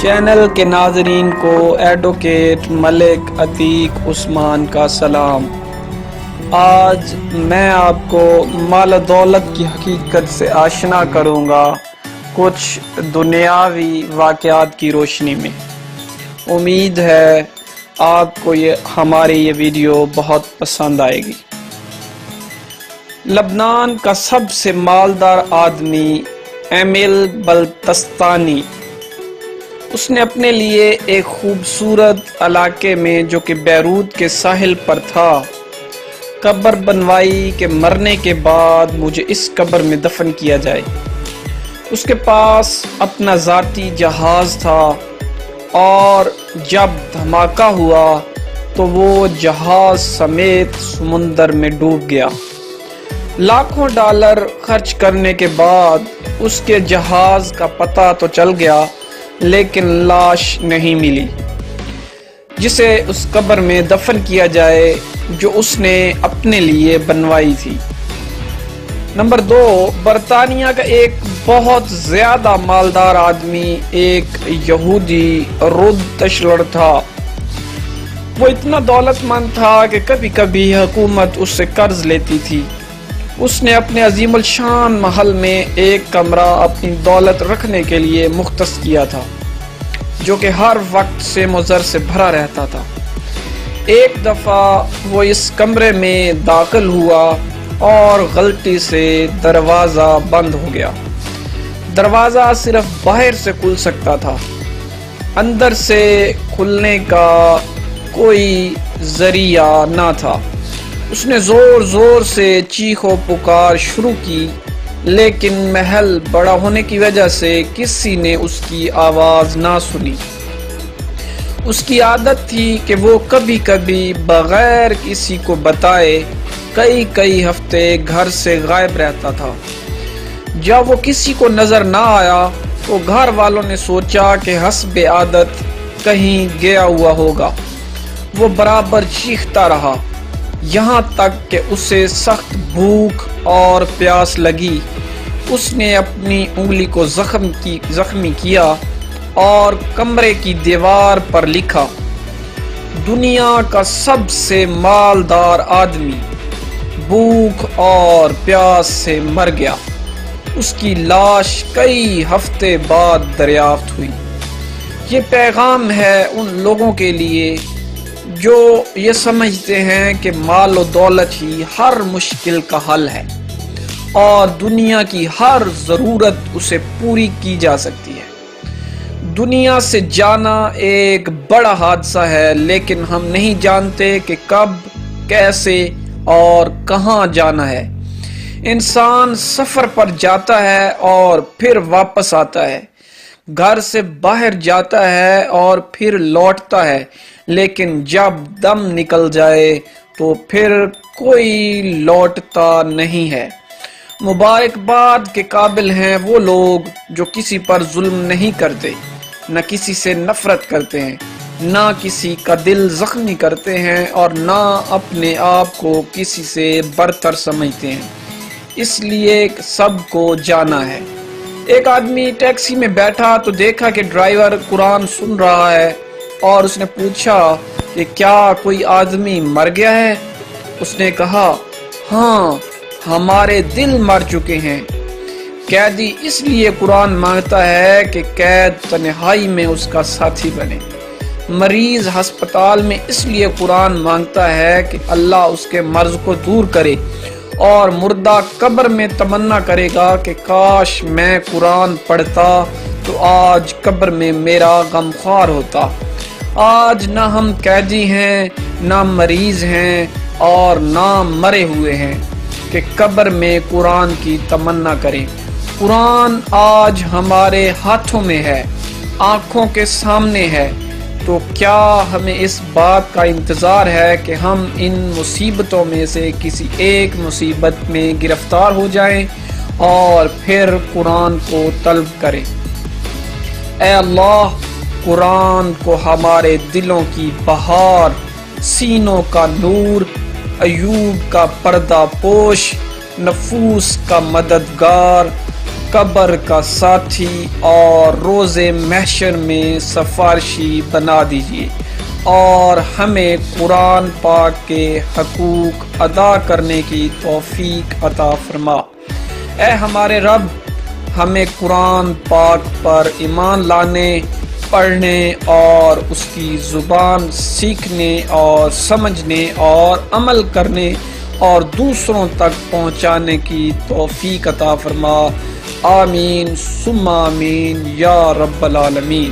Channel کے ناظرین کو ایڈوکیٹ ملک عتیق عثمان کا سلام۔ آج میں آپ کو مال و دولت کی حقیقت سے آشنا کروں گا کچھ دنیاوی واقعات کی روشنی میں۔ امید ہے آپ کو ہماری یہ ویڈیو بہت پسند آئے گی۔ لبنان کا سب سے مالدار آدمی ایمیل بلتستانی، اس نے اپنے لیے ایک خوبصورت علاقے میں جو کہ بیروت کے ساحل پر تھا قبر بنوائی کہ مرنے کے بعد مجھے اس قبر میں دفن کیا جائے۔ اس کے پاس اپنا ذاتی جہاز تھا اور جب دھماکہ ہوا تو وہ جہاز سمیت سمندر میں ڈوب گیا۔ لاکھوں ڈالر خرچ کرنے کے بعد اس کے جہاز کا پتہ تو چل گیا لیکن لاش نہیں ملی جسے اس قبر میں دفن کیا جائے جو اس نے اپنے لیے بنوائی تھی۔ نمبر 2، برطانیہ کا ایک بہت زیادہ مالدار آدمی ایک یہودی رد تشلر تھا۔ وہ اتنا دولت مند تھا کہ کبھی کبھی حکومت اس سے قرض لیتی تھی۔ اس نے اپنے عظیم الشان محل میں ایک کمرہ اپنی دولت رکھنے کے لیے مختص کیا تھا جو کہ ہر وقت سے مضر سے بھرا رہتا تھا۔ ایک دفعہ وہ اس کمرے میں داخل ہوا اور غلطی سے دروازہ بند ہو گیا۔ دروازہ صرف باہر سے کھل سکتا تھا، اندر سے کھلنے کا کوئی ذریعہ نہ تھا۔ اس نے زور زور سے چیخ و پکار شروع کی لیکن محل بڑا ہونے کی وجہ سے کسی نے اس کی آواز نہ سنی۔ اس کی عادت تھی کہ وہ کبھی کبھی بغیر کسی کو بتائے کئی ہفتے گھر سے غائب رہتا تھا۔ جب وہ کسی کو نظر نہ آیا تو گھر والوں نے سوچا کہ حسب عادت کہیں گیا ہوا ہوگا۔ وہ برابر چیختا رہا یہاں تک کہ اسے سخت بھوک اور پیاس لگی۔ اس نے اپنی انگلی کو زخمی کیا اور کمرے کی دیوار پر لکھا، دنیا کا سب سے مالدار آدمی بھوک اور پیاس سے مر گیا۔ اس کی لاش کئی ہفتے بعد دریافت ہوئی۔ یہ پیغام ہے ان لوگوں کے لیے جو یہ سمجھتے ہیں کہ مال و دولت ہی ہر مشکل کا حل ہے اور دنیا کی ہر ضرورت اسے پوری کی جا سکتی ہے۔ دنیا سے جانا ایک بڑا حادثہ ہے لیکن ہم نہیں جانتے کہ کب، کیسے اور کہاں جانا ہے۔ انسان سفر پر جاتا ہے اور پھر واپس آتا ہے، گھر سے باہر جاتا ہے اور پھر لوٹتا ہے، لیکن جب دم نکل جائے تو پھر کوئی لوٹتا نہیں ہے۔ مبارکباد کے قابل ہیں وہ لوگ جو کسی پر ظلم نہیں کرتے، نہ کسی سے نفرت کرتے ہیں، نہ کسی کا دل زخمی کرتے ہیں اور نہ اپنے آپ کو کسی سے برتر سمجھتے ہیں، اس لیے سب کو جانا ہے۔ ایک آدمی ٹیکسی میں بیٹھا تو دیکھا کہ ڈرائیور قرآن سن رہا ہے اور اس نے پوچھا کہ کیا کوئی آدمی مر گیا ہے؟ اس نے کہا، ہاں ہمارے دل مر چکے ہیں۔ قیدی اس لیے قرآن مانگتا ہے کہ قید تنہائی میں اس کا ساتھی بنے۔ مریض ہسپتال میں اس لیے قرآن مانگتا ہے کہ اللہ اس کے مرض کو دور کرے، اور مردہ قبر میں تمنا کرے گا کہ کاش میں قرآن پڑھتا تو آج قبر میں میرا غمخوار ہوتا۔ آج نہ ہم قیدی ہیں، نہ مریض ہیں اور نہ مرے ہوئے ہیں کہ قبر میں قرآن کی تمنا کریں۔ قرآن آج ہمارے ہاتھوں میں ہے، آنکھوں کے سامنے ہے، تو کیا ہمیں اس بات کا انتظار ہے کہ ہم ان مصیبتوں میں سے کسی ایک مصیبت میں گرفتار ہو جائیں اور پھر قرآن کو طلب کریں؟ اے اللہ، قرآن کو ہمارے دلوں کی بہار، سینوں کا نور، ایوب کا پردہ پوش، نفوس کا مددگار، قبر کا ساتھی اور روز محشر میں سفارشی بنا دیجیے، اور ہمیں قرآن پاک کے حقوق ادا کرنے کی توفیق عطا فرما۔ اے ہمارے رب، ہمیں قرآن پاک پر ایمان لانے، پڑھنے اور اس کی زبان سیکھنے اور سمجھنے اور عمل کرنے اور دوسروں تک پہنچانے کی توفیق عطا فرما۔ آمین ثم آمین یا رب العالمین۔